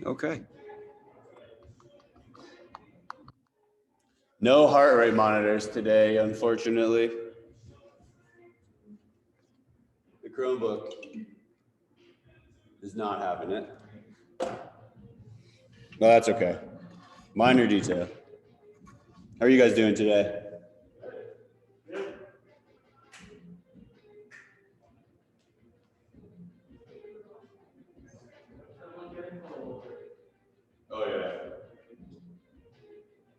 Okay. No heart rate monitors today, unfortunately. The Chromebook is not having it. Well, that's okay. Minor detail. How are you guys doing today? Oh, yeah.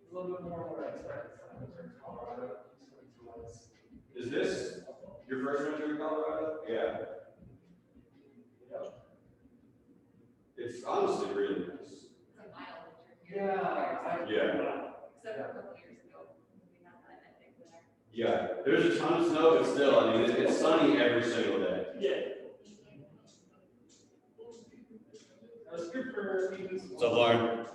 A little bit more what I expect. Colorado. Is this your first winter in Colorado? Yeah. It's honestly really nice. It's a mild winter here. Yeah. Except for a couple years ago, we had that epic winter. Yeah. There's a ton of snow, but still, I mean, it's sunny every single day. Yeah. That was good for weeks. What's up, Lauren?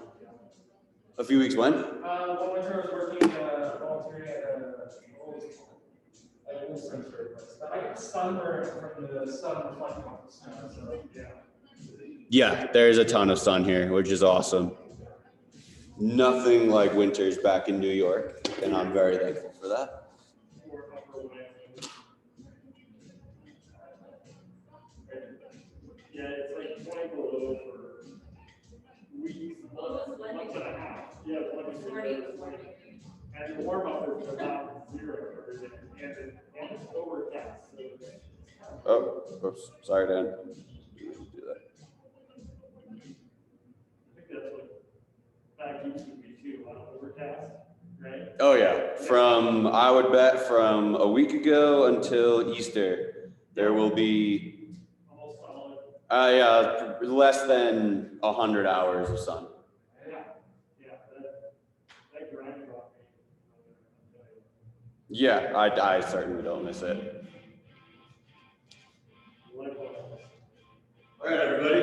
A few weeks when? One winter I was working volunteering at a wool center place. But I got sunburned from the sun reflecting off the snow. So yeah. Yeah, there's a ton of sun here, which is awesome. Nothing like winters back in New York, and I'm very thankful for that. Yeah, it's like 20 below for weeks, months and a half. Yeah, and the warm up is about 0 every day, and it's overcast. Oh, oops, sorry, Dan. Do that. I think that's what back east would be too, overcast, right? Oh yeah, I would bet from a week ago until Easter, there will be Almost solid. less than 100 hours of sun. That grind rock. Yeah, I certainly don't miss it. All right, everybody.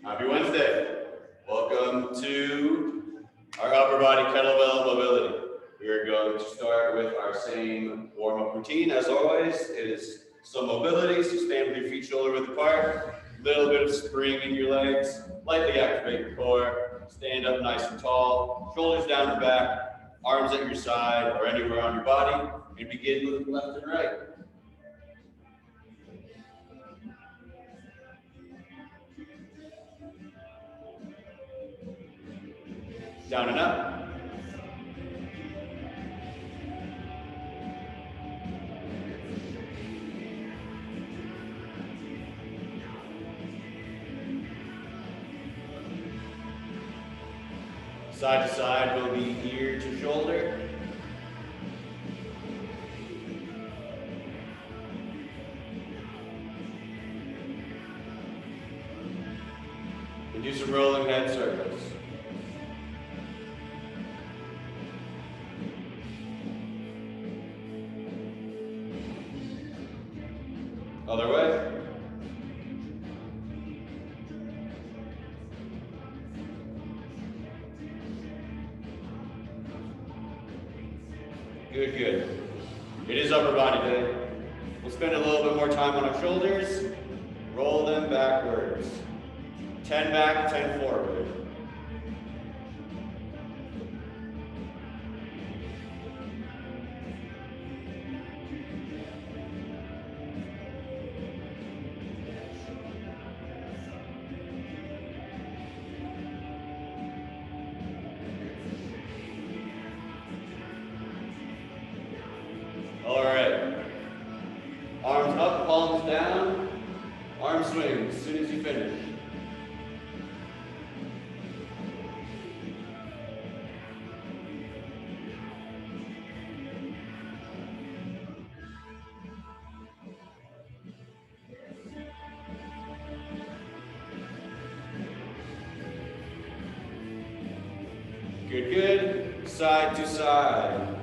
Happy Wednesday. Welcome to our upper body kettlebell mobility. We are going to start with our same warm-up routine. As always, it is some mobility, so stand with your feet shoulder width apart, little bit of spring in your legs, lightly activate your core, stand up nice and tall, shoulders down and back, arms at your side or anywhere on your body, and begin moving left and right. Down and up. Side to side will be ear to shoulder. And do some rolling head circles. Other way. Good, good. It is upper body day. We'll spend a little bit more time on our shoulders. Roll them backwards. 10 back, 10 forward. All right. Arms up, palms down. Arm swing as soon as you finish. Good, good. Side to side.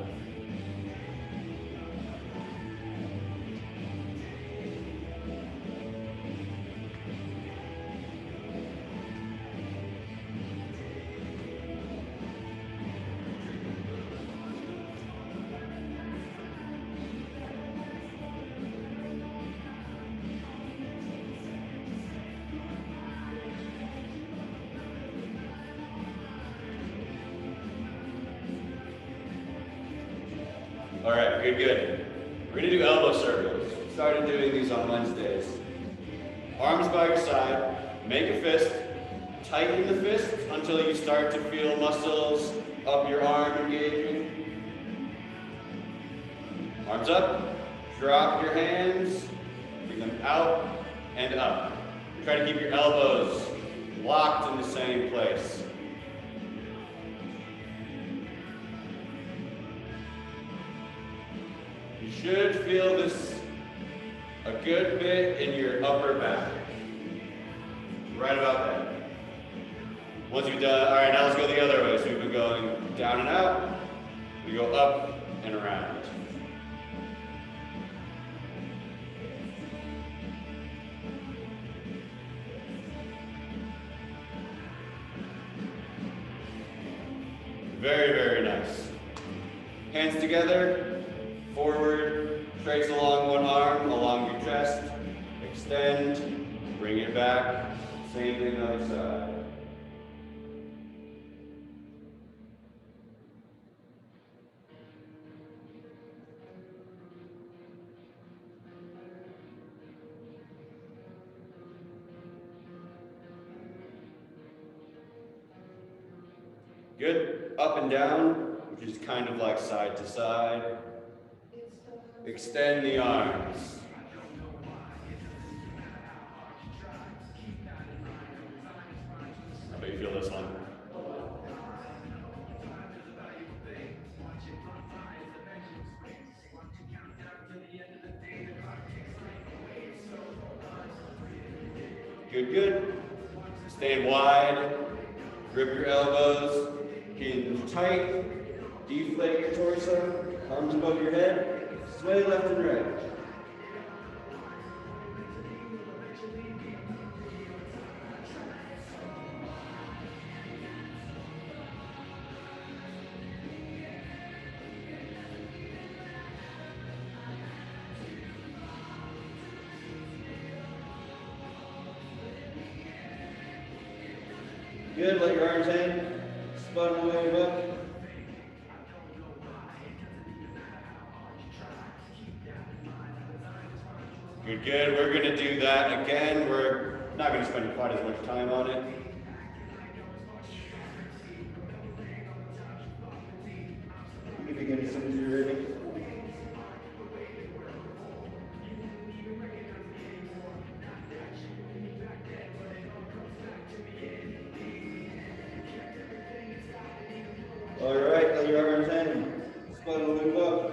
All right, good, good. We're gonna do elbow circles. Started doing these on Wednesdays. Arms by your side, make a fist, tighten the fist until you start to feel muscles up your arm engaging. Arms up, drop your hands, bring them out and up. Try to keep your elbows locked in the same place. You should feel this a good bit in your upper back. Right about there. Once you've done, all right, now let's go the other way. So we've been going down and out. We go up and around. Very, very nice. Hands together, forward, trace along one arm, along your chest, extend, bring it back, same thing on the other side. Good. Up and down, which is kind of like side to side. Extend the arms. How about you feel this one? Good, good. Stand wide. Grip your elbows. Hinge tight. Deflate your torso. Arms above your head. Sway left and right. Good, let your arms hang. Spun away up. Good, good. We're going to do that again. We're not going to spend quite as much time on it. You can begin as soon as you're ready. All right, let your arms hang. Spun a loop up.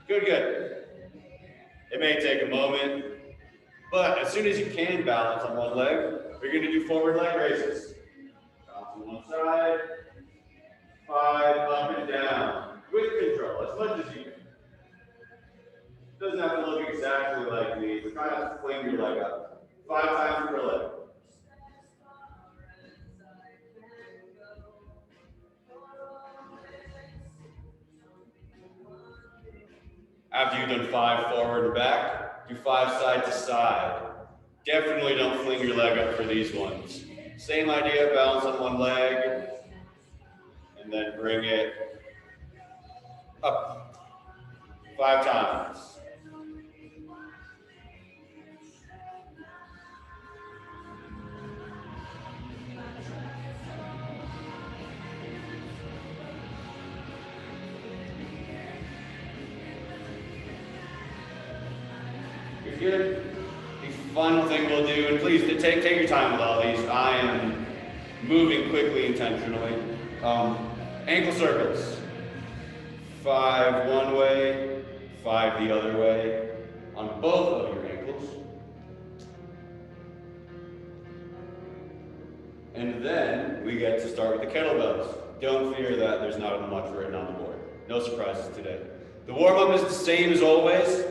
Good, good. It may take a moment, but as soon as you can balance on one leg, we're going to do forward leg raises. Balance on one side, 5 up and down, with control, as much as you can. Doesn't have to look exactly like these, but try not to fling your leg up. 5 times per leg. After you've done 5 forward and back, do 5 side to side. Definitely don't fling your leg up for these ones. Same idea, balance on one leg, and then bring it up. 5 times. Good. The final thing we'll do, and please take your time with all these. I am moving quickly intentionally. Ankle circles. 5 one way, 5 the other way on both of your ankles. And then we get to start with the kettlebells. Don't fear that there's not much written on the board. No surprises today. The warm-up is the same as always.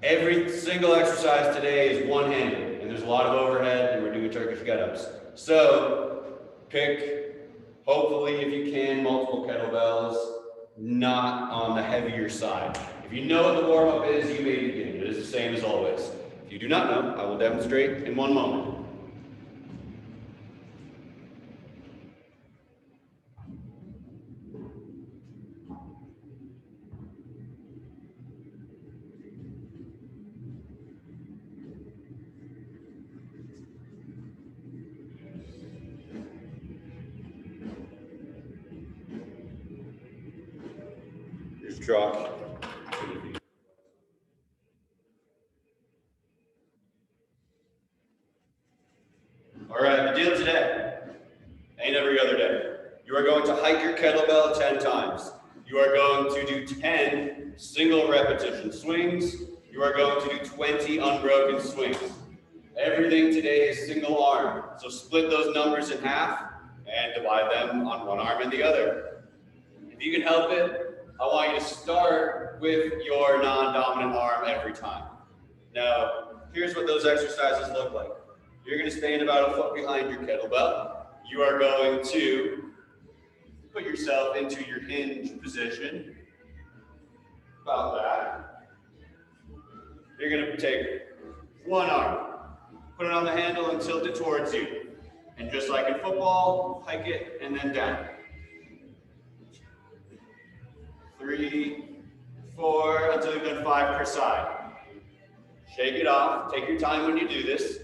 Every single exercise today is one-handed, and there's a lot of overhead, and we're doing Turkish get-ups. So pick, hopefully, if you can, multiple kettlebells, not on the heavier side. If you know what the warm-up is, you may begin. It is the same as always. If you do not know, I will demonstrate in one moment. chalk. All right, the deal today ain't every other day. You are going to hike your kettlebell 10 times. You are going to do 10 single repetition swings. You are going to do 20 unbroken swings. Everything today is single arm. So split those numbers in half and divide them on one arm and the other. If you can help it, I want you to start with your non-dominant arm every time. Now, here's what those exercises look like. You're going to stand about a foot behind your kettlebell. You are going to put yourself into your hinge position, about that. You're going to take one arm, put it on the handle and tilt it towards you. And just like in football, hike it and then down. 3, 4, until you've done 5 per side. Shake it off, take your time when you do this.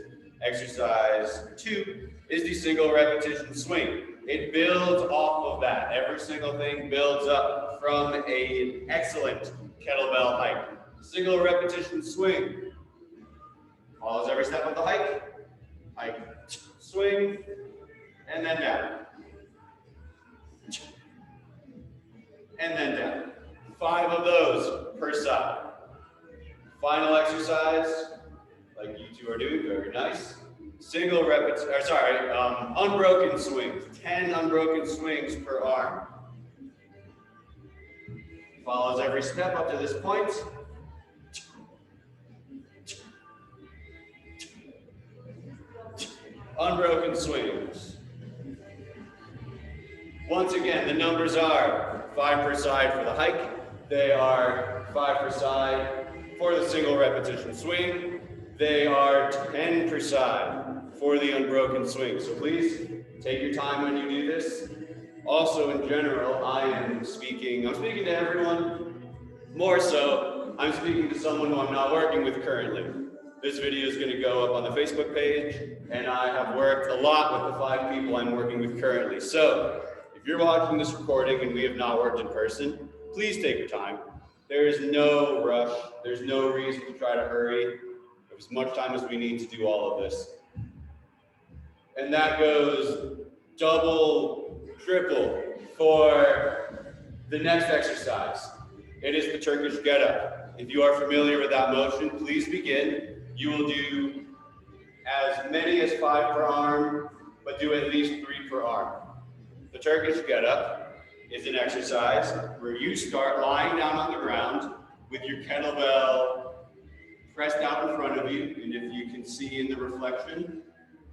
Exercise 2 is the single repetition swing. It builds off of that. Every single thing builds up from an excellent kettlebell hike. Single repetition swing. Follows every step of the hike. Hike, swing, and then down. And then down. 5 of those per side. Final exercise, like you two are doing, very nice. Unbroken swings, 10 unbroken swings per arm. Follows every step up to this point. Unbroken swings. Once again, the numbers are 5 per side for the hike. They are 5 per side for the single repetition swing. They are 10 per side for the unbroken swing. So please take your time when you do this. Also, in general, I'm speaking to everyone. More so, I'm speaking to someone who I'm not working with currently. This video is going to go up on the Facebook page, and I have worked a lot with the 5 people I'm working with currently. So, if you're watching this recording and we have not worked in person, please take your time. There is no rush. There's no reason to try to hurry. As much time as we need to do all of this. And that goes double, triple for the next exercise. It is the Turkish get-up. If you are familiar with that motion, please begin. You will do as many as 5 per arm, but do at least 3 per arm. The Turkish get-up is an exercise where you start lying down on the ground with your kettlebell pressed out in front of you, and if you can see in the reflection,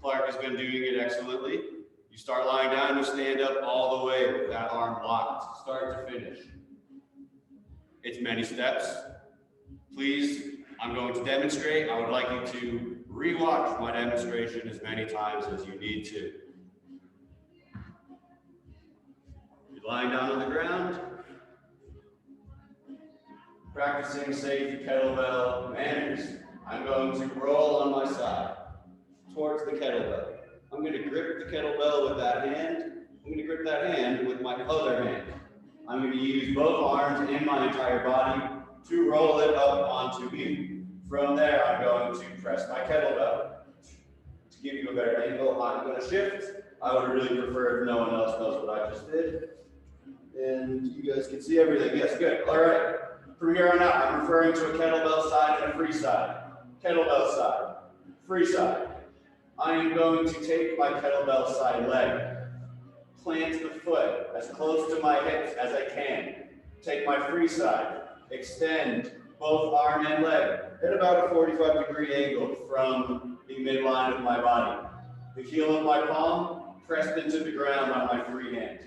Clark has been doing it excellently. You start lying down, you stand up all the way with that arm locked, start to finish. It's many steps. Please, I'm going to demonstrate. I would like you to re-watch my demonstration as many times as you need to. You're lying down on the ground, practicing safe kettlebell manners. I'm going to roll on my side towards the kettlebell. I'm going to grip the kettlebell with that hand. I'm going to grip that hand with my other hand. I'm going to use both arms and my entire body to roll it up onto me. From there, I'm going to press my kettlebell. To give you a better angle, I'm going to shift. I would really prefer if no one else knows what I just did. And you guys can see everything. Yes, good. All right. From here on out, I'm referring to a kettlebell side and a free side. Kettlebell side, free side. I am going to take my kettlebell side leg, plant the foot as close to my hips as I can. Take my free side, extend both arm and leg at about a 45-degree angle from the midline of my body. The heel of my palm pressed into the ground on my free hand.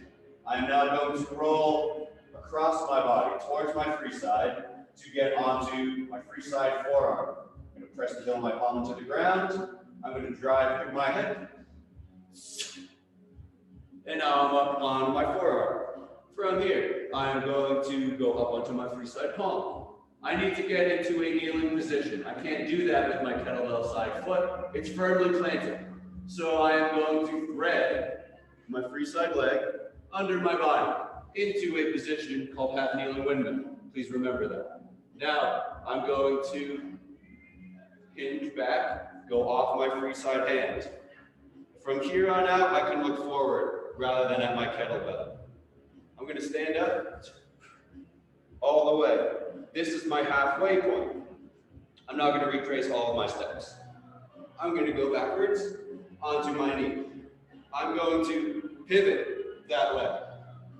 I am now going to roll across my body towards my free side to get onto my free side forearm. I'm going to press the heel of my palm into the ground. I'm going to drive through my hip. And now I'm up on my forearm. From here, I'm going to go up onto my free side palm. I need to get into a kneeling position. I can't do that with my kettlebell side foot. It's firmly planted. So I am going to thread my free side leg under my body into a position called half kneeling windmill. Please remember that. Now, I'm going to hinge back, go off my free side hand. From here on out, I can look forward rather than at my kettlebell. I'm going to stand up all the way. This is my halfway point. I'm not going to retrace all of my steps. I'm going to go backwards onto my knee. I'm going to pivot that way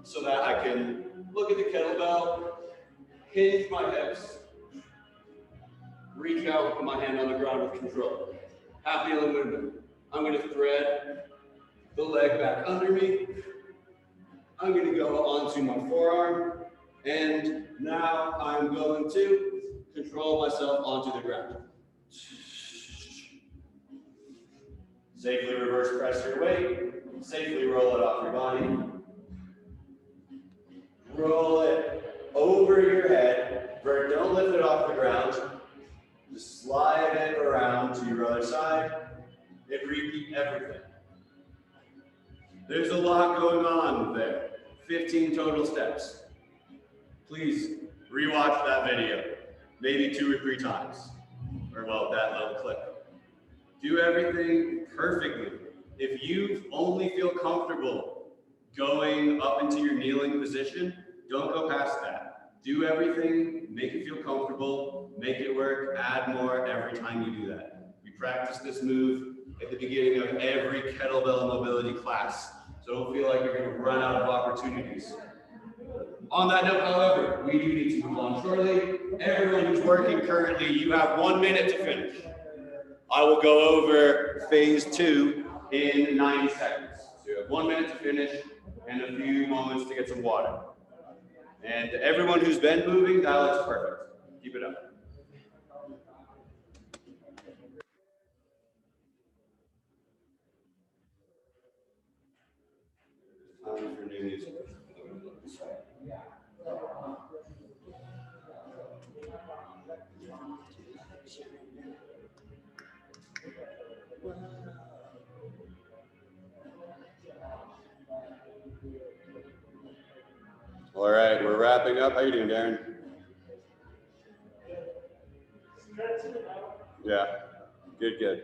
so that I can look at the kettlebell, hinge my hips, reach out with my hand on the ground with control. Half kneeling movement. I'm going to thread the leg back under me. I'm going to go onto my forearm, and now I'm going to control myself onto the ground. Safely reverse press your weight. Safely roll it off your body. Roll it over your head. Bert, don't lift it off the ground. Just slide it around to your other side and repeat everything. There's a lot going on there. 15 total steps. Please rewatch that video, maybe 2 or 3 times, or well, that little clip. Do everything perfectly. If you only feel comfortable going up into your kneeling position, don't go past that. Do everything, make it feel comfortable, make it work, add more every time you do that. We practice this move at the beginning of every kettlebell mobility class, so don't feel like you're going to run out of opportunities. On that note, however, we do need to move on shortly. Everyone who's working currently, you have 1 minute to finish. I will go over phase 2 in 90 seconds. So you have 1 minute to finish and a few moments to get some water. And everyone who's been moving, that looks perfect. Keep it up. Time for new music. All right, we're wrapping up. How you doing, Darren? Yeah, good, good.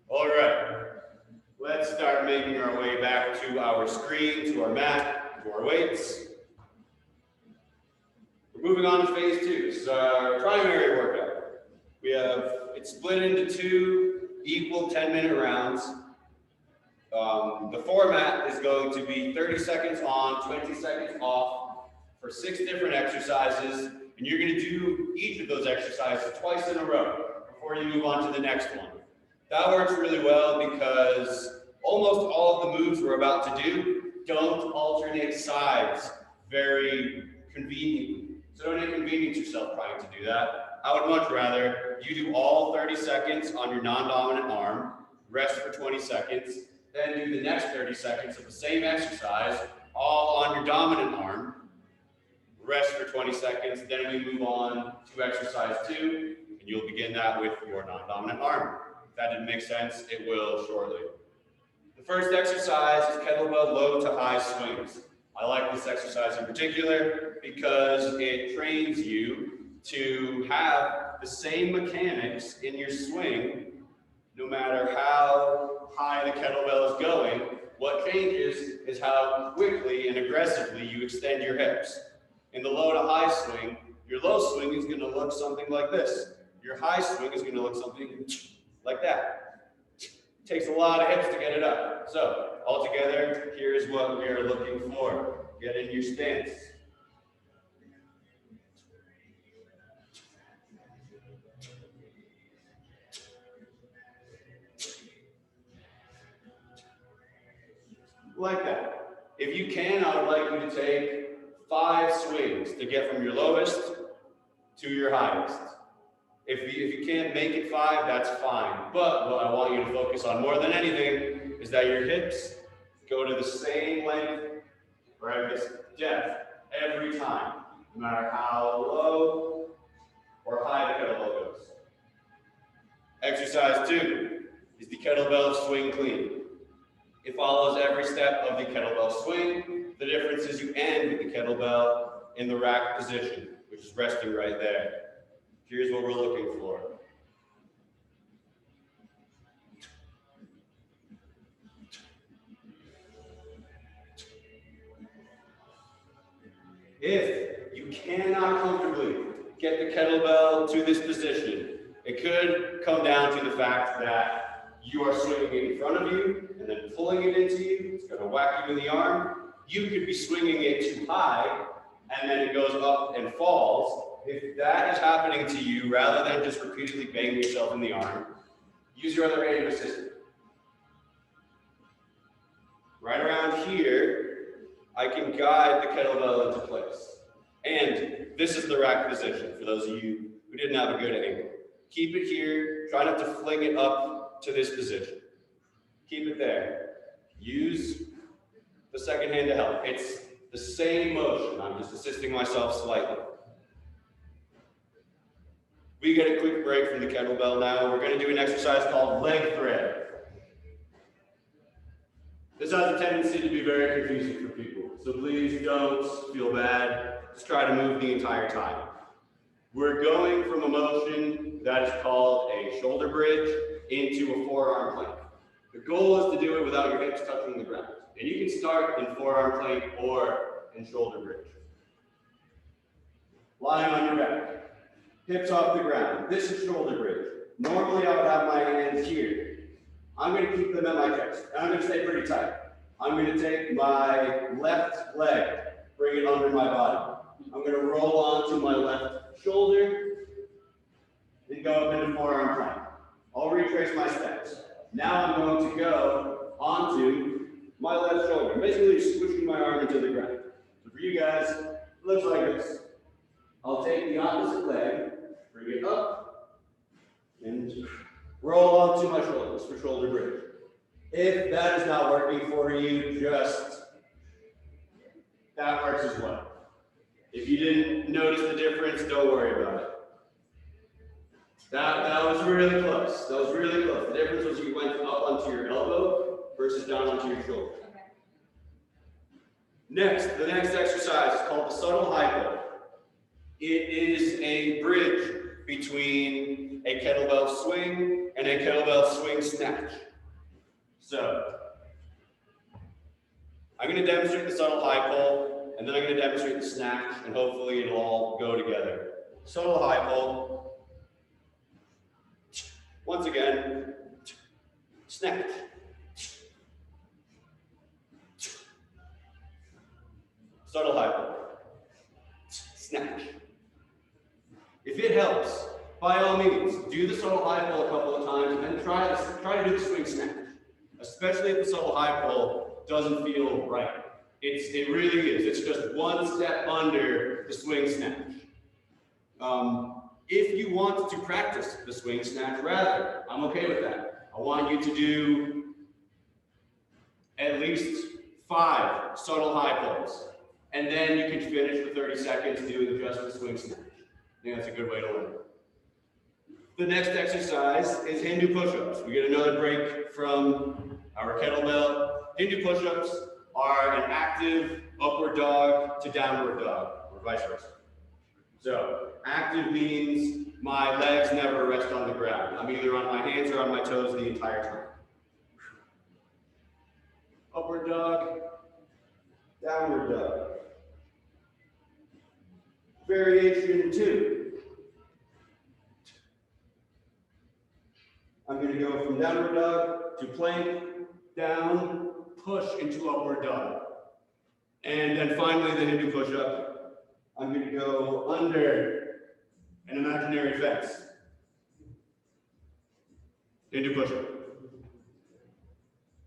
All right, let's start making our way back to our screen, to our mat, to our weights. We're moving on to phase 2. This is our primary workout. It's split into 2 equal 10-minute rounds. The format is going to be 30 seconds on, 20 seconds off for 6 different exercises. And you're going to do each of those exercises twice in a row before you move on to the next one. That works really well because almost all of the moves we're about to do don't alternate sides very conveniently. So don't inconvenience yourself trying to do that. I would much rather you do all 30 seconds on your non-dominant arm, rest for 20 seconds, then do the next 30 seconds of the same exercise, all on your dominant arm, rest for 20 seconds, then we move on to exercise 2, and you'll begin that with your non-dominant arm. If that didn't make sense, it will shortly. The first exercise is kettlebell low to high swings. I like this exercise in particular because it trains you to have the same mechanics in your swing no matter how high the kettlebell is going. What changes is how quickly and aggressively you extend your hips. In the low to high swing, your low swing is going to look something like this. Your high swing is going to look something like that. It takes a lot of hips to get it up. So, altogether, here's what we are looking for. Get in your stance. Like that. If you can, I would like you to take 5 swings to get from your lowest to your highest. If you can't make it 5, that's fine. But what I want you to focus on more than anything is that your hips go to the same length right? It's death every time, no matter how low or high the kettlebell goes. Exercise 2 is the kettlebell swing clean. It follows every step of the kettlebell swing. The difference is you end with the kettlebell in the rack position, which is resting right there. Here's what we're looking for. If you cannot comfortably get the kettlebell to this position, it could come down to the fact that you are swinging it in front of you and then pulling it into you. It's going to whack you in the arm. You could be swinging it too high and then it goes up and falls. If that is happening to you, rather than just repeatedly banging yourself in the arm, use your other hand to assist it. Right around here, I can guide the kettlebell into place. And this is the rack position for those of you who didn't have a good angle. Keep it here. Try not to fling it up to this position. Keep it there. Use the second hand to help. It's the same motion. I'm just assisting myself slightly. We get a quick break from the kettlebell now. We're going to do an exercise called leg thread. This has a tendency to be very confusing for people, so please don't feel bad. Just try to move the entire time. We're going from a motion that is called a shoulder bridge into a forearm plank. The goal is to do it without your hips touching the ground. And you can start in forearm plank or in shoulder bridge. Lying on your back, hips off the ground. This is shoulder bridge. Normally I would have my hands here. I'm going to keep them at my chest, and I'm going to stay pretty tight. I'm going to take my left leg, bring it under my body. I'm going to roll onto my left shoulder, and go up into forearm plank. I'll retrace my steps. Now I'm going to go onto my left shoulder, basically squishing my arm into the ground. So for you guys, it looks like this. I'll take the opposite leg, bring it up, and roll onto my shoulders for shoulder bridge. If that is not working for you, that works as well. If you didn't notice the difference, don't worry about it. That was really close. That was really close. The difference was you went up onto your elbow versus down onto your shoulder. Next, the next exercise is called the subtle high pull. It is a bridge between a kettlebell swing and a kettlebell swing snatch. So, I'm going to demonstrate the subtle high pull, and then I'm going to demonstrate the snatch, and hopefully it'll all go together. Subtle high pull. Once again, snatch. Subtle high pull. Snatch. If it helps, by all means, do the subtle high pull a couple of times and then try to do the swing snatch. Especially if the subtle high pull doesn't feel right. It really is. It's just one step under the swing snatch. If you want to practice the swing snatch rather, I'm okay with that. I want you to do at least 5 subtle high pulls. And then you can finish the 30 seconds doing just the swing snatch. I think that's a good way to learn. The next exercise is Hindu push-ups. We get another break from our kettlebell. Hindu push-ups are an active upward dog to downward dog, or vice versa. So, active means my legs never rest on the ground. I'm either on my hands or on my toes the entire time. Upward dog, downward dog. Variation 2. I'm going to go from downward dog to plank, down, push into upward dog. And then finally the Hindu push-up. I'm going to go under an imaginary fence. Hindu push-up.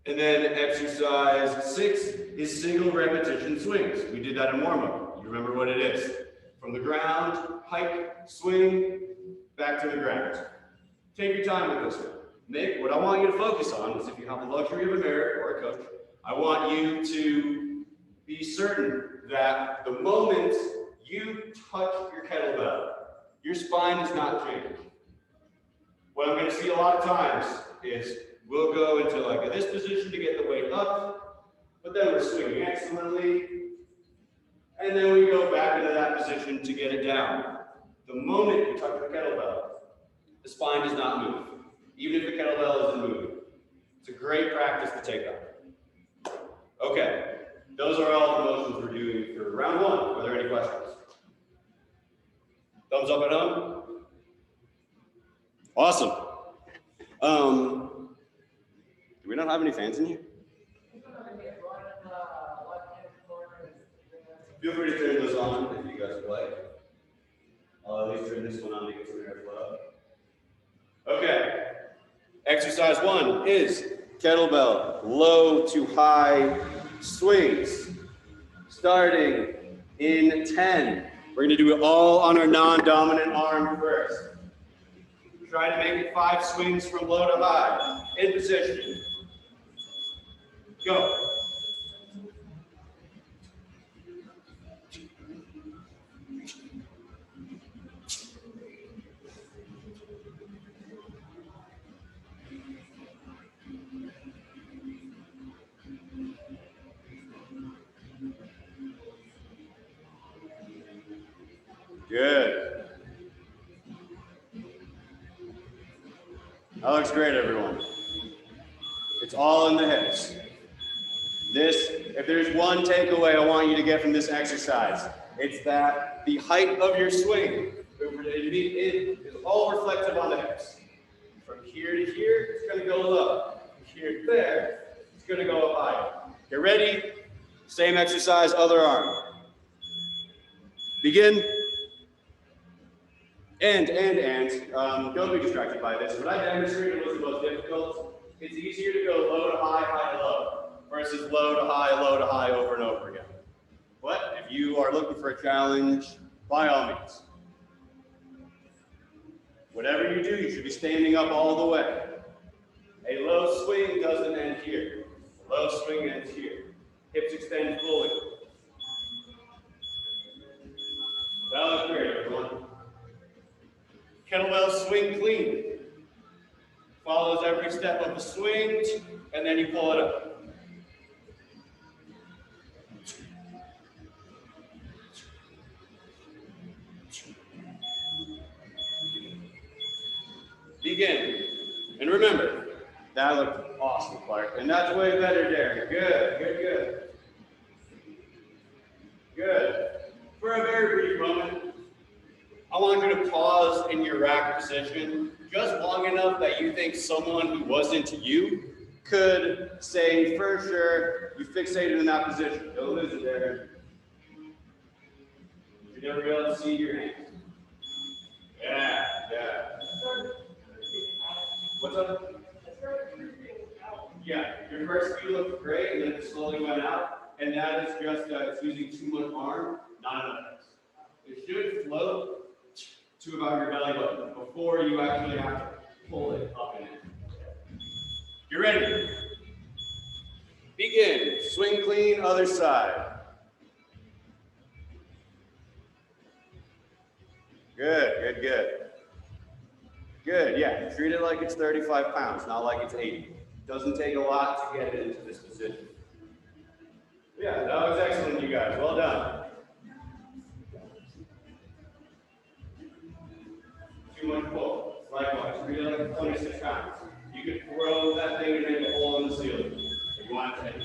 And then exercise 6 is single repetition swings. We did that in warm-up. You remember what it is. From the ground, hike, swing, back to the ground. Take your time with this one. What I want you to focus on is if you have the luxury of a mirror or a coach, I want you to be certain that the moment you touch your kettlebell, your spine does not change. What I'm going to see a lot of times is we'll go into like this position to get the weight up, but then we're swinging excellently, and then we go back into that position to get it down. The moment you touch the kettlebell, the spine does not move, even if the kettlebell isn't moving. It's a great practice to take up. Okay, those are all the motions we're doing for round one. Are there any questions? Thumbs up at home? Awesome. Do we not have any fans in here? Feel free to turn those on if you guys would like. I'll at least turn this one on to get some airflow. Okay. Exercise one is kettlebell low to high swings. Starting in 10. We're going to do it all on our non-dominant arm first. Try to make it 5 swings from low to high. In position. Go. Good. That looks great, everyone. It's all in the hips. If there's one takeaway I want you to get from this exercise, it's that the height of your swing is all reflective on the hips. From here to here, it's going to go low. From here to there, it's going to go up higher. Get ready. Same exercise, other arm. Begin. Don't be distracted by this. What I demonstrated was the most difficult. It's easier to go low to high to low, versus low to high over and over again. But if you are looking for a challenge, by all means. Whatever you do, you should be standing up all the way. A low swing doesn't end here. A low swing ends here. Hips extend fully. That looks great, everyone. Kettlebell swing clean. Follows every step of the swing, and then you pull it up. Begin. And remember, that looked awesome, Clark. And that's way better, Darren. Good. Good. For a very brief moment, I want you to pause in your rack position just long enough that you think someone who wasn't you could say for sure you fixated in that position. Don't lose it there. You never be able to see your hands. Yeah. What's up? Yeah, your first few looked great, and then it slowly went out, and that is just it's using too much arm, not enough legs. It should float to about your belly button before you actually have to pull it up and in. You ready? Begin. Swing clean, other side. Good, yeah. Treat it like it's 35 pounds, not like it's 80. Doesn't take a lot to get it into this position. Yeah, that was excellent, you guys. Well done. Too much pull. Likewise, treat it like 26 pounds. You could throw that thing and make a hole in the ceiling if you want to hit it.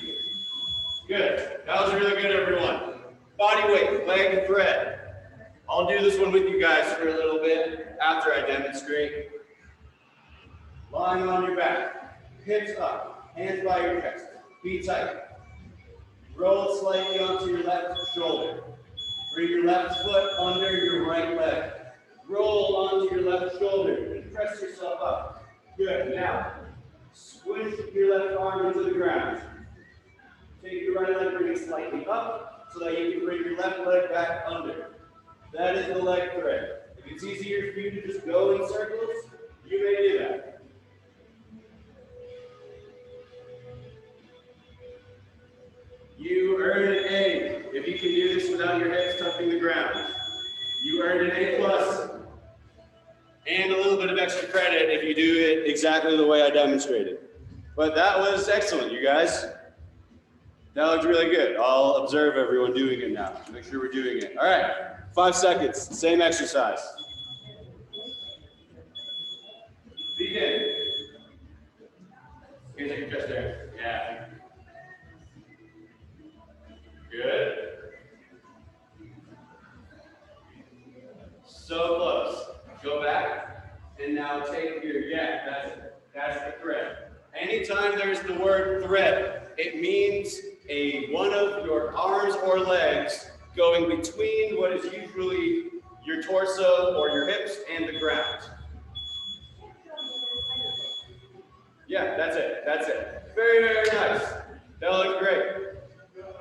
Good. That was really good, everyone. Body weight, leg thread. I'll do this one with you guys for a little bit after I demonstrate. Lying on your back, hips up, hands by your chest, feet tight. Roll slightly onto your left shoulder. Bring your left foot under your right leg. Roll onto your left shoulder and press yourself up. Good. Now, squish your left arm into the ground. Take your right leg, bring it slightly up so that you can bring your left leg back under. That is the leg thread. If it's easier for you to just go in circles, you may do that. You earn an A. extra credit if you do it exactly the way I demonstrated. But that was excellent, you guys. That looked really good. I'll observe everyone doing it now. Make sure we're doing it. All right, 5 seconds, same exercise. Begin. Here's your chest there. Yeah. Good. So close. Go back, and now take your, yeah, that's it. That's the thread. Anytime there's the word thread, it means one of your arms or legs going between what is usually your torso or your hips and the ground. Yeah, that's it. That's it. Very, very nice. That looks great.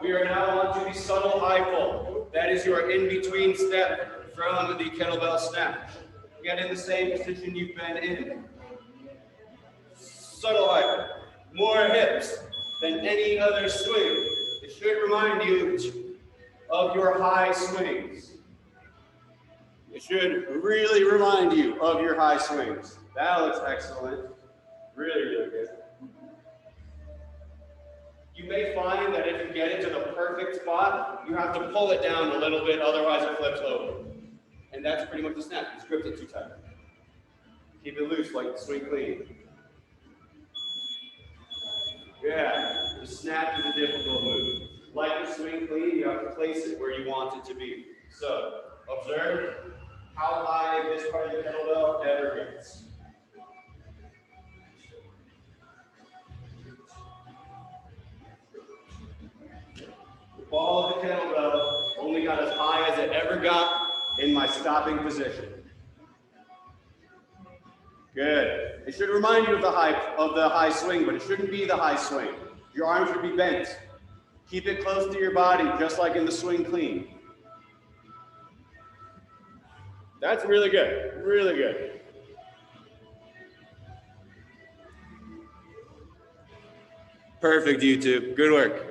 We are now on to the subtle high pull. That is your in-between step from the kettlebell snatch. Get in the same position you've been in. Subtle high pull. More hips than any other swing. It should remind you of your high swings. It should really remind you of your high swings. That looks excellent. Really, really good. You may find that if you get it to the perfect spot, you have to pull it down a little bit, otherwise it flips over. And that's pretty much the snap. You script it too tight. Keep it loose like the swing clean. Yeah, the snap is a difficult move. Like the swing clean, you have to place it where you want it to be. So, observe how high this part of the kettlebell ever gets. The ball of the kettlebell only got as high as it ever got in my stopping position. Good. It should remind you of the high swing, but it shouldn't be the high swing. Your arms should be bent. Keep it close to your body, just like in the swing clean. That's really good. Really good. Perfect, YouTube. Good work.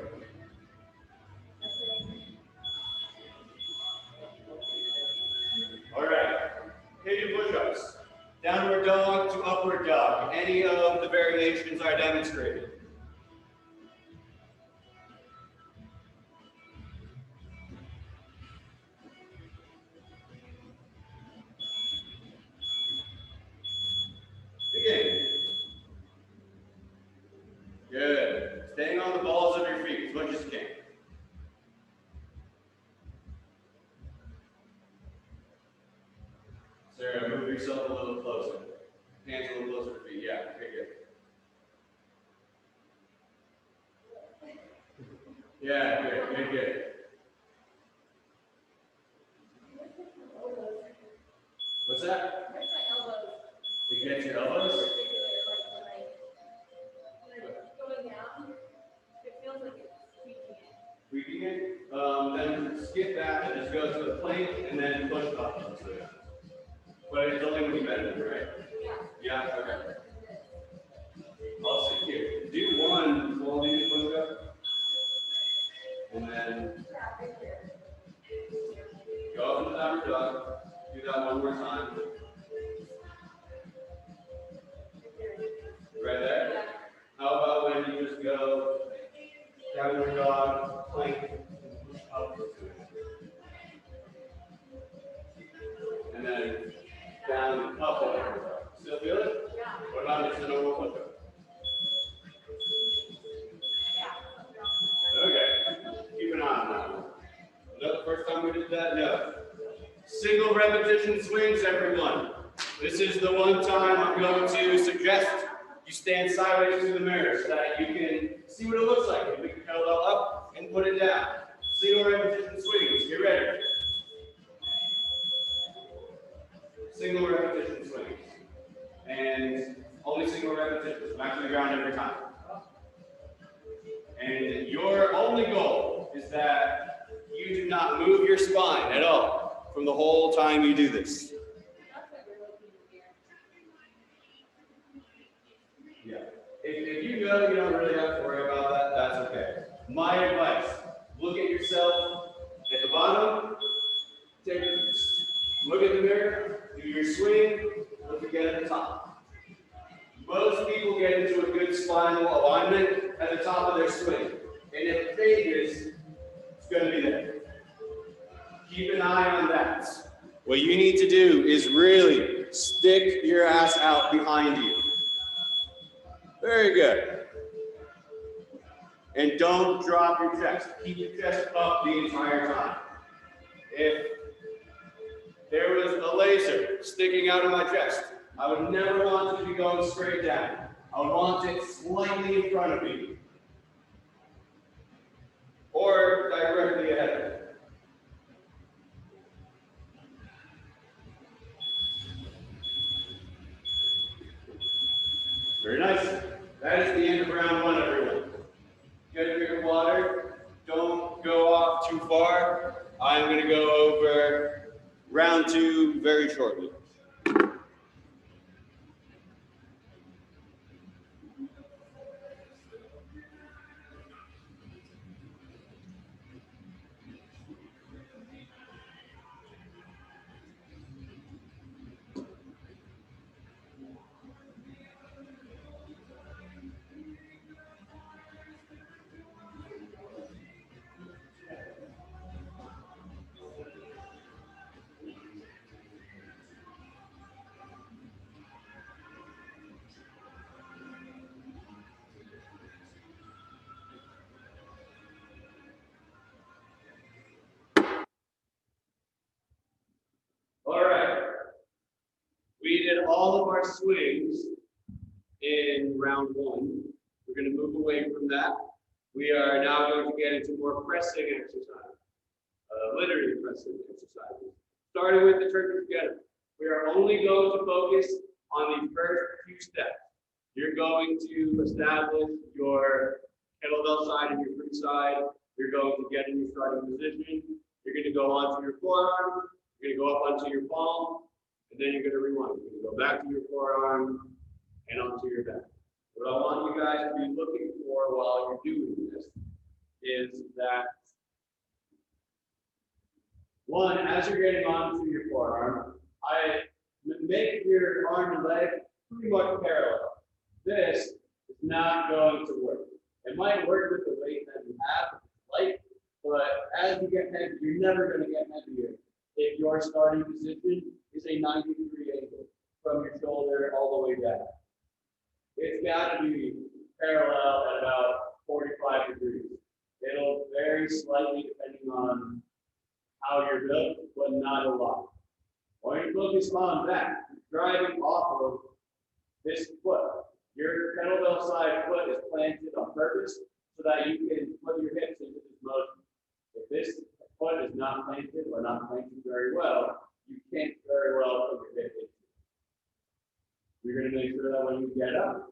All right. Hit your push-ups. Downward dog to upward dog. Any of the variations I demonstrated. Begin. Good. Staying on the balls of your feet as much as you can. Sarah, move yourself a little closer. Hands a little closer to feet. Yeah, okay, good. Yeah, good, good, good. What's that? Where's my elbows? You get your elbows? Going down, it feels like it's tweaking it. Tweaking it? Then skip back and just go to the plank and then push up. But it's only when you bend, right? Yeah. Yeah, okay. I'll sit here. Do one while you push up. And then go up into downward dog. Do that one more time. Right there. How about when you just go downward dog, plank, and push up into it. And then down and up and downward dog. Still feel it? Yeah. What about just a normal push-up? Yeah. Okay. Keep an eye on that one. No, the first time we did that? No. Single repetition swings, everyone. This is the one time I'm going to suggest you stand sideways to the mirror so that you can see what it looks like. You pick your kettlebell up and put it down. Single repetition swings. Get ready. Single repetition swings. And only single repetitions. Back to the ground every time. And your only goal is that you do not move your spine at all from the whole time you do this. Yeah. If you know you don't really have to worry about that, that's okay. My advice, look at yourself at the bottom, look at the mirror, do your swing, what you get at the top. Most people get into a good spinal alignment at the top of their swing. And if it changes, it's going to be there. Keep an eye on that. What you need to do is really stick your ass out behind you. Very good. And don't drop your chest. Keep your chest up the entire time. If there was a laser sticking out of my chest, I would never want it to be going straight down. I would want it slightly in front of me. Or directly ahead of me. Very nice. That is the end of round one, everyone. Get a drink of water. Don't go off too far. I'm going to go over round two very shortly. All right. We did all of our swings in round one. We're going to move away from that. We are now going to get into more pressing exercise, literally pressing exercises. Starting with the turkey together. We are only going to focus on the first few steps. You're going to establish your kettlebell side and your free side. You're going to get in your starting position. You're going to go onto your forearm. You're going to go up onto your palm. And then you're going to rewind. You're going to go back to your forearm and onto your back. What I want you guys to be looking for while you're doing this is that, one, as you're getting onto your forearm, make your arm and leg pretty much parallel. This is not going to work. It might work with the weight that you have, light, but as you get heavy, you're never going to get heavier if your starting position is a 90-degree angle from your shoulder all the way down. It's got to be parallel at about 45 degrees. It'll vary slightly depending on how you're built, but not a lot. When you focus on that, driving off of this foot, your kettlebell side foot is planted on purpose so that you can put your hips into this motion. If this foot is not planted or not planted very well, you can't very well put your hip into it. You're going to make sure that when you get up,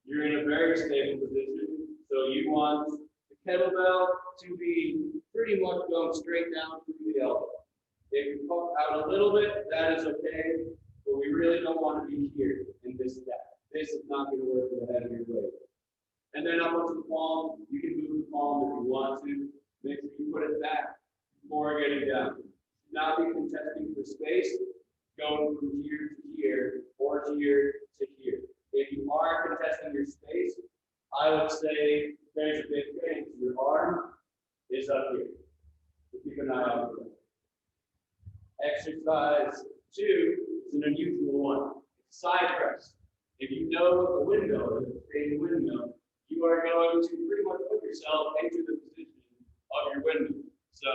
you're in a very stable position. So you want the kettlebell to be pretty much going straight down through the elbow. If you poke out a little bit, that is okay, but we really don't want to be here in this step. This is not going to work with the head of your weight. And then up onto the palm, you can move the palm if you want to. Make sure you put it back before getting down. Not be contesting for space, going from here to here or here to here. If you are contesting your space, I would say there's a big chance your arm is up here. So keep an eye on that. Exercise 2 is an unusual one. Side press. If you know the window, the same window, you are going to pretty much put yourself into the position of your window. So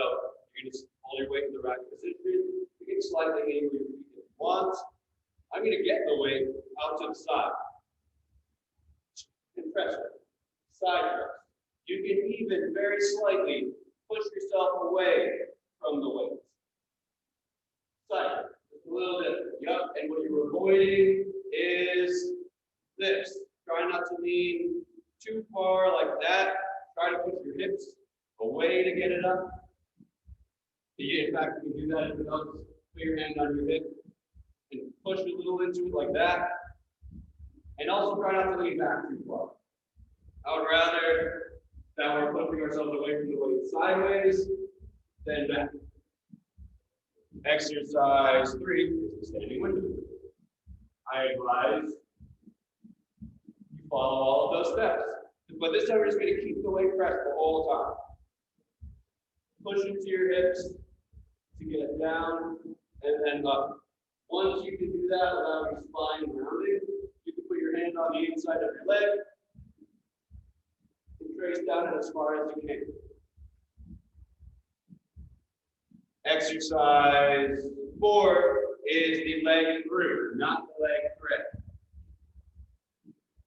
you're going to hold your weight in the right position. You can slightly angle your feet if you want. I'm going to get the weight out to the side. And press it. Side press. You can even very slightly push yourself away from the weight. Side press. Just a little bit. Yep. And what you're avoiding is this. Try not to lean too far like that. Try to push your hips away to get it up. In fact, you can do that if you don't. Put your hand on your hip and push a little into it like that. And also try not to lean back too far. I would rather that we're pushing ourselves away from the weight sideways than back. Exercise 3 is the standing window. I advise you follow all of those steps. But this time we're just going to keep the weight pressed the whole time. Push into your hips to get down and then up. Once you can do that without your spine rounding, you can put your hand on the inside of your leg and trace down it as far as you can. Exercise 4 is the leg through, not the leg thread.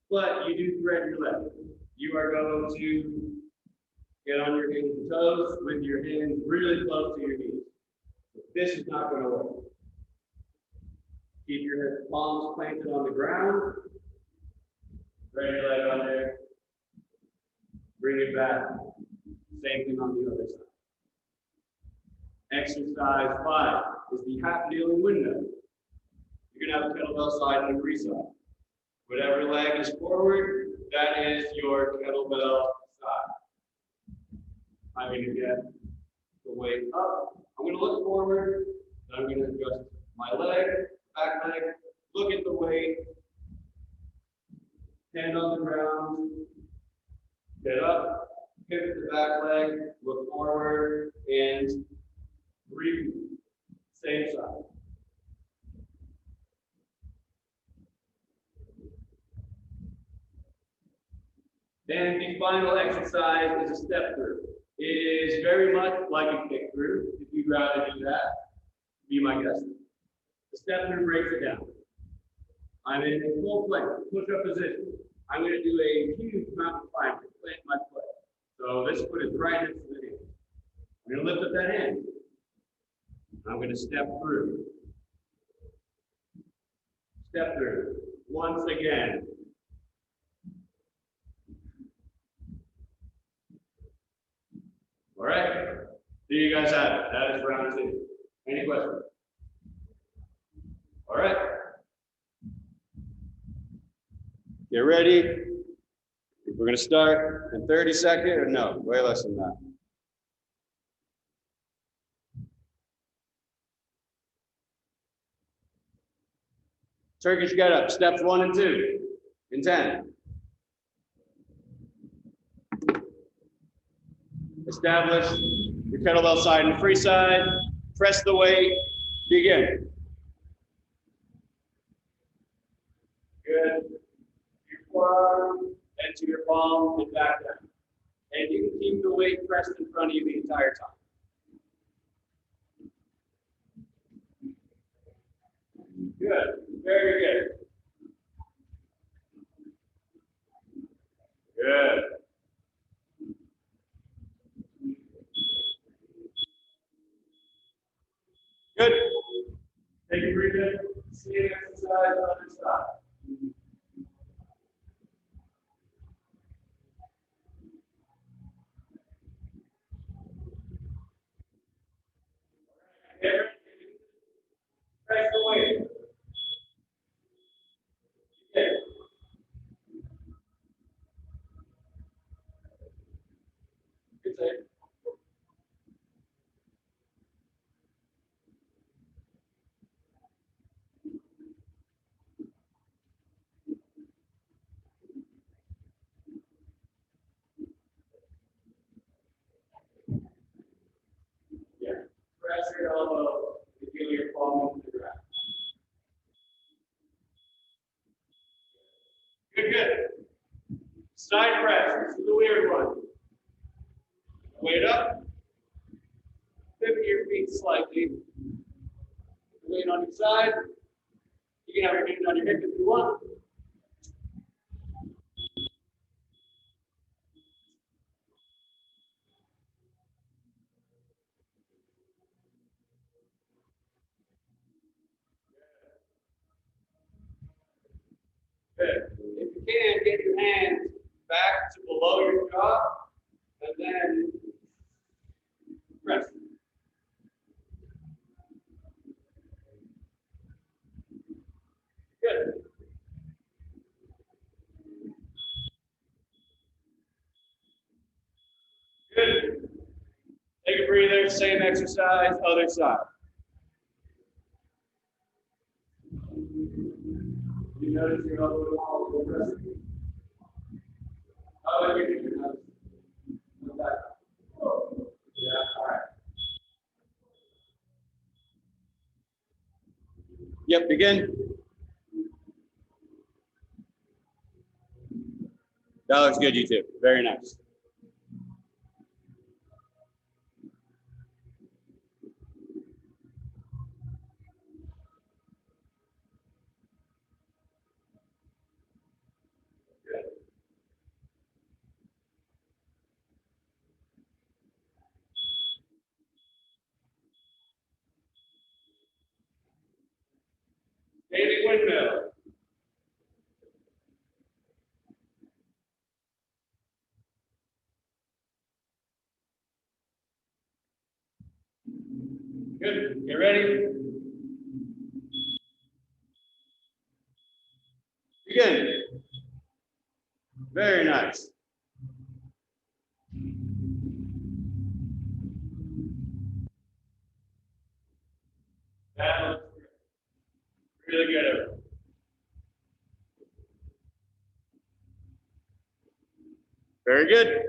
But you do thread your leg. You are going to get on your hands and toes with your hands really close to your knees. This is not going to work. Keep your palms planted on the ground. Thread your leg on there. Bring it back. Same thing on the other side. Exercise 5 is the half kneeling window. You're going to have a kettlebell side and a free side. Whatever leg is forward, that is your kettlebell side. I'm going to get the weight up. I'm going to look forward. Then I'm going to adjust my leg, back leg, look at the weight, hand on the ground, get up, pivot the back leg, look forward, and breathe. Same side. And the final exercise is a step through. It is very much like a kick through. If you'd rather do that, be my guest. The step through breaks it down. I'm in a full plank, push-up position. I'm going to do a huge mountain climb to plant my foot. So this foot is right next to the hand. I'm going to lift up that hand. I'm going to step through. Step through. Once again. All right. There you guys have it. That is round 2. Any questions? All right. Get ready. We're going to start in 30 seconds, or no, way less than that. Turkish get up, steps 1 and 2 in 10. Establish your kettlebell side and free side. Press the weight. Begin. Good. Your forearm into your palm and back down. And you can keep the weight pressed in front of you the entire time. Good. Very good. Good. Good. Take a breather. Same exercise on the other side. Press the weight. Okay. Good save. Yeah. Press your elbow to feel your palm into the ground. Good, good. Side press. This is the weird one. Weight up. Pivot your feet slightly. Weight on your side. You can have your hands on your hip if you want. Good. If you can, get your hands back to below your jaw, and then press. Good. Good. Take a breather, same exercise, other side. You notice your elbow wall is pressing? Oh, you're not. Yeah, all right. Yep, begin. That looks good, you too. Very nice. Standing windmill. Good. Get ready. Begin. Very nice. That looks really good. Very good.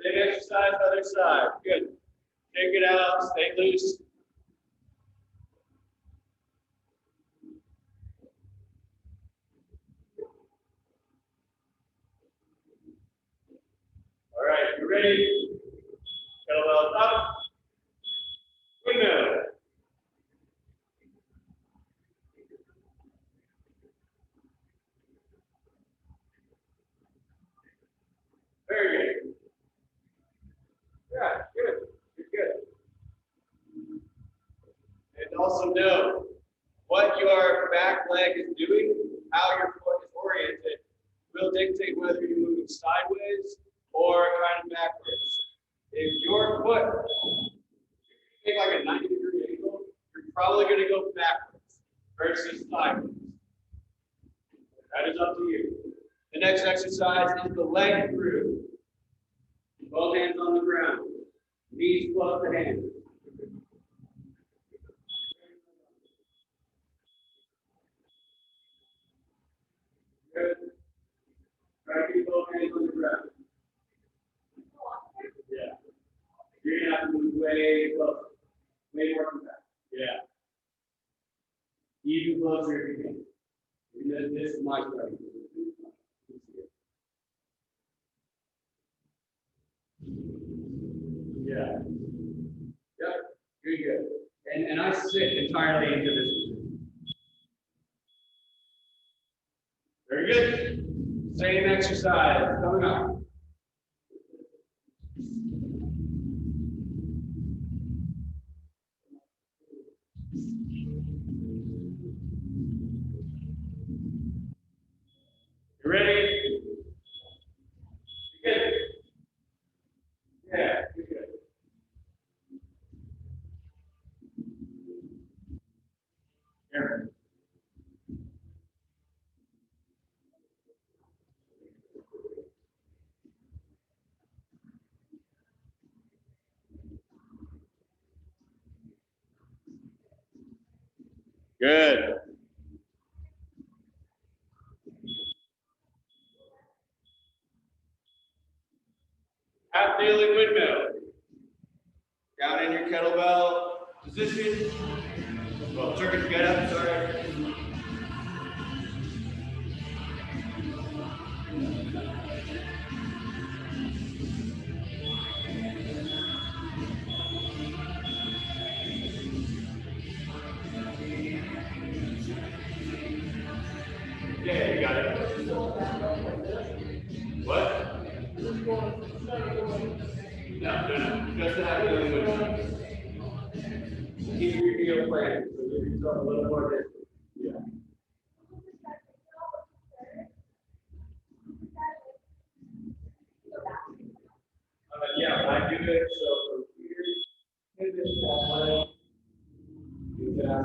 Same exercise, other side. Good. Shake it out, stay loose. All right, you ready? Kettlebell up. Windmill. Very good. Yeah, good. You're good. And also know what your back leg is doing, how your foot is oriented, will dictate whether you're moving sideways or kind of backwards. If your foot take like a 90-degree angle, you're probably going to go backwards versus sideways. That is up to you. The next exercise is the leg through. Both hands on the ground. Knees close to hands. Good. Try to keep both hands on the ground. Yeah. You're going to have to move way closer. Way more than that. Yeah. Even closer if you can. Because this is my strength. Yeah. Yep. Good, good. And I sit entirely into this. Very good. Same exercise coming up. You ready? Good. Yeah, you're good. Here. Good. Half kneeling windmill. Down in your kettlebell position. Well, turkey get up, sorry. Yeah, you got it. What? No. Just the half kneeling windmill. Keep your heel planted, so give yourself a little more distance. Yeah. Yeah, I do it, so from here, hit this that way. Do that.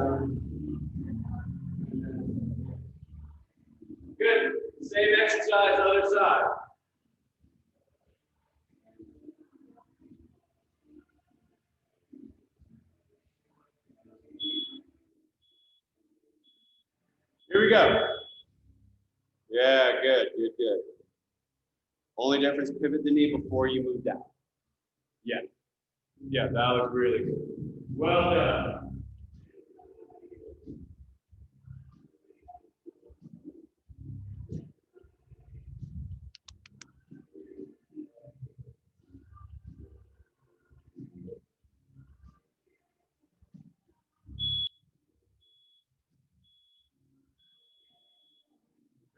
Good. Same exercise, other side. Here we go. Yeah, good, good, good. Only difference, pivot the knee before you move down. Yeah. Yeah, that was really good. Well done.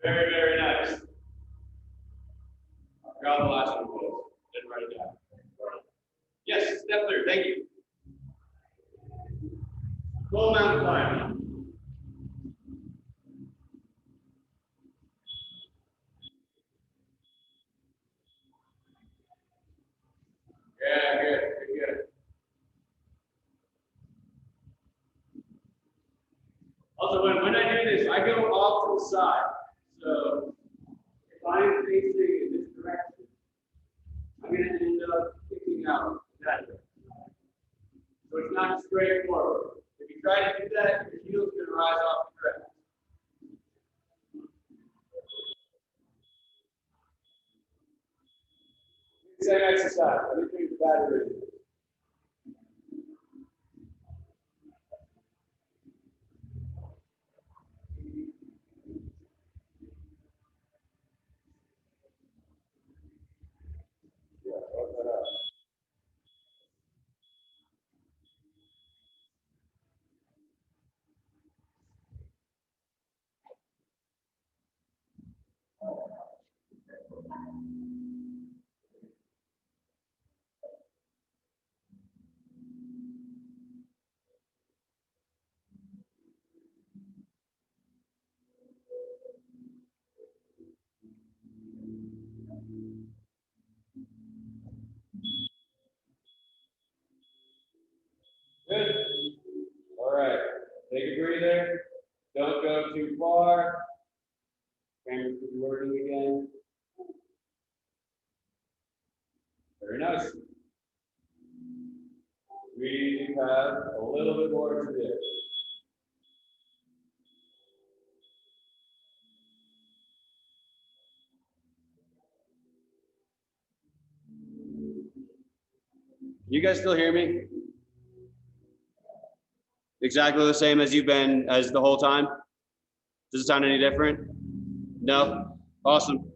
Very, very nice. I forgot the last one was. Didn't write it down. Yes, step through. Thank you. Full mountain climb. Yeah, good, good, good. Also, when I do this, I go off to the side. So if I'm facing in this direction, I'm going to end up kicking out that direction. So it's not straight forward. If you try to do that, your heel's going to rise off the ground. Same exercise. Let me bring the battery in. Yeah, open that up. Good. All right. Take a breather. Don't go too far. Cameras could be working again. Very nice. We have a little bit more to do. You guys still hear me? Exactly the same as you've been as the whole time? Does it sound any different? No? Awesome.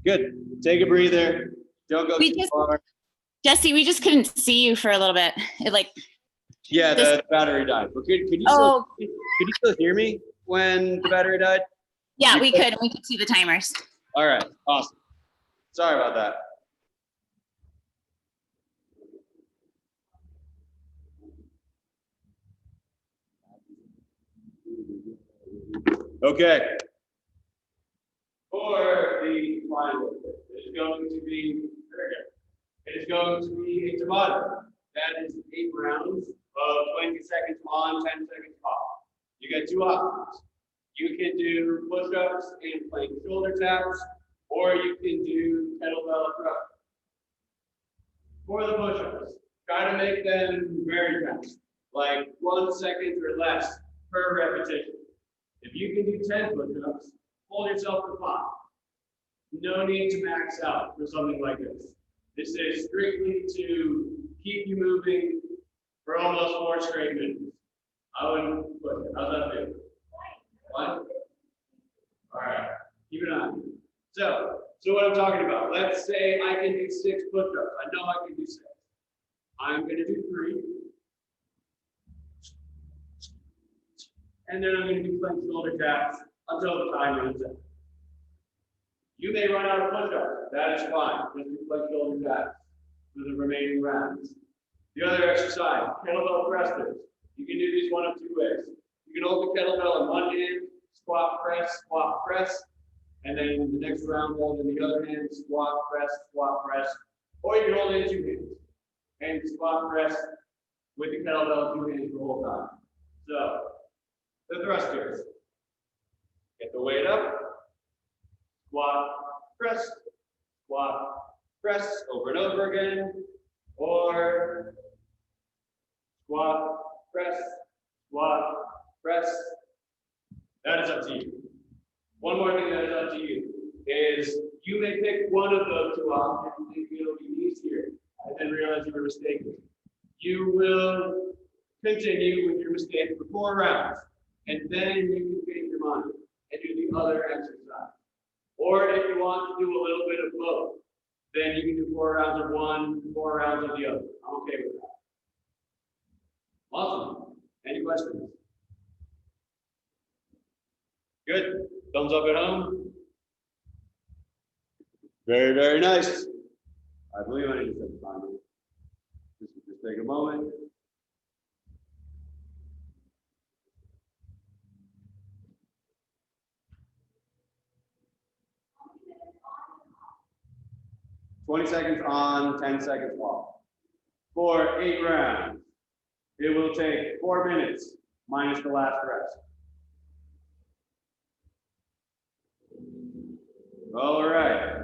Good. Take a breather. Don't go too far. Jesse, we just couldn't see you for a little bit. Yeah, the battery died. But could you still hear me when the battery died? Yeah, we could. We could see the timers. All right. Awesome. Sorry about that. Okay. For the final, it is going to be It is going to be a Tabata. That is 8 rounds of 20 seconds on, 10 seconds off. You get 2 options. You can do push-ups and plank shoulder taps, or you can do kettlebell thrust. For the push-ups, try to make them very fast, like 1 second or less per repetition. If you can do 10 push-ups, hold yourself to 5. No need to max out for something like this. This is strictly to keep you moving for almost 4 straight minutes. I wouldn't push it. How's that feel? What? All right, keep an eye on it. So what I'm talking about, let's say I can do 6 push-ups. I know I can do 6. I'm gonna do 3. And then I'm gonna do plank shoulder taps until the time runs out. You may run out of push-ups. That is fine. Just do plank shoulder taps for the remaining rounds. The other exercise, kettlebell thrusters. You can do these one of 2 ways. You can hold the kettlebell in one hand, squat, press, and then in the next round, hold in the other hand, squat, press, or you can hold it in 2 hands and squat, press with the kettlebell in 2 hands the whole time. So, the thrusters. the weight up, squat, press, over and over again, or squat, press, press. That is up to you. One more thing that is up to you is you may pick one of those two options if it'll be easier and then realize you were mistaken. You will continue with your mistake for 4 rounds, and then you can change your mind and do the other exercise. Or if you want to do a little bit of both, then you can do 4 rounds of one, 4 rounds of the other. I'm okay with that. Awesome. Any questions? Good. Thumbs up at home. Very, very nice. I believe I need to set the timer. Just take a moment. "20 seconds on, 10 seconds off. For 8 rounds. It will take 4 minutes minus the last rest. All right.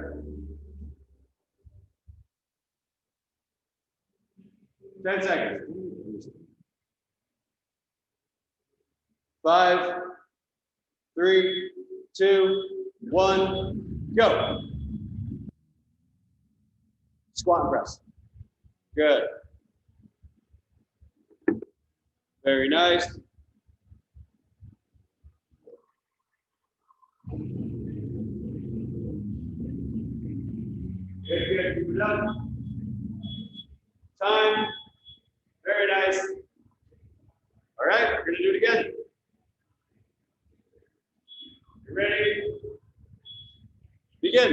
10 seconds. 5, 3, 2, 1, go. Squat and press. Good. Very nice. Good. Keep it up. Time. Very nice. All right, we're going to do it again. You ready? Begin.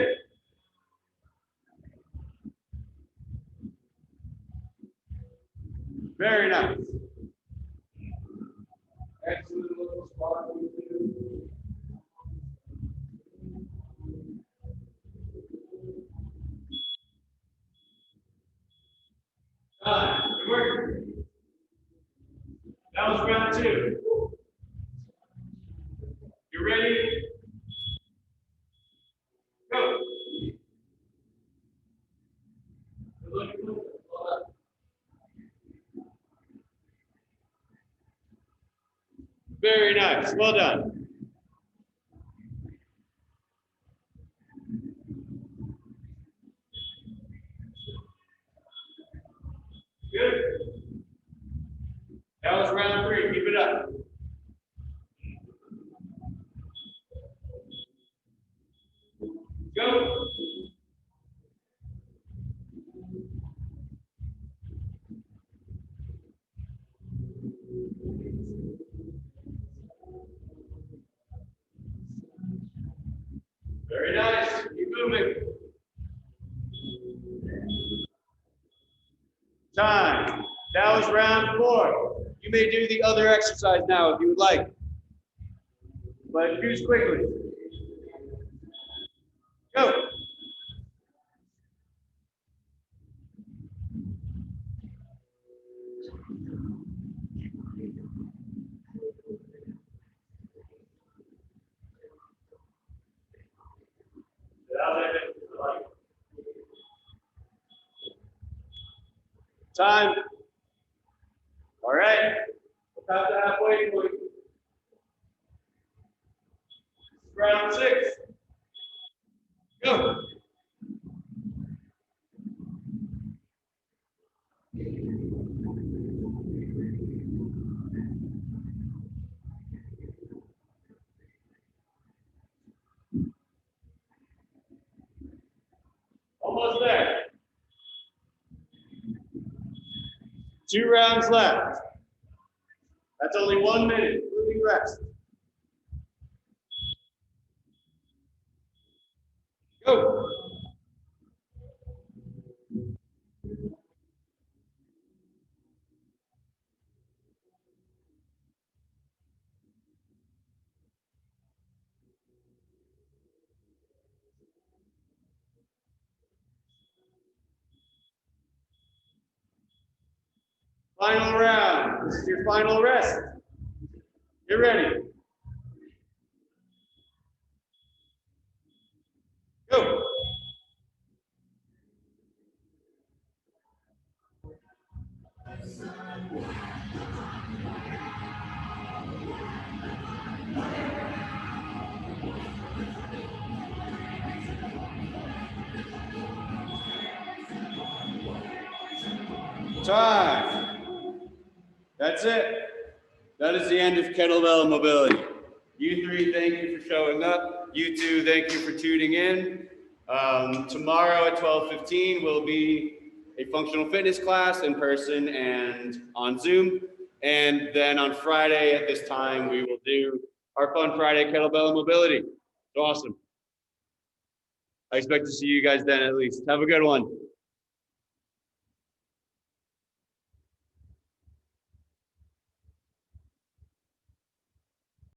Very nice. Excellent little squat. Good work. That was round 2. You ready? Go. Very nice. Well done. Good. That was round 3. Keep it up. Go. Very nice. Keep moving. Time. That was round 4. You may do the other exercise now if you would like. But choose quickly. Go. Time. All right. About the halfway point. Round 6. Go. Almost there. 2 rounds left. That's only 1 minute, including rest. Go. Final round. This is your final rest. Get ready. time. That's it. That is the end of kettlebell mobility. You three, thank you for showing up. You two, thank you for tuning in. Tomorrow at 12:15 will be a functional fitness class in person and on Zoom. And then on Friday at this time, we will do our fun Friday kettlebell mobility. It's awesome. I expect to see you guys then at least. Have a good one.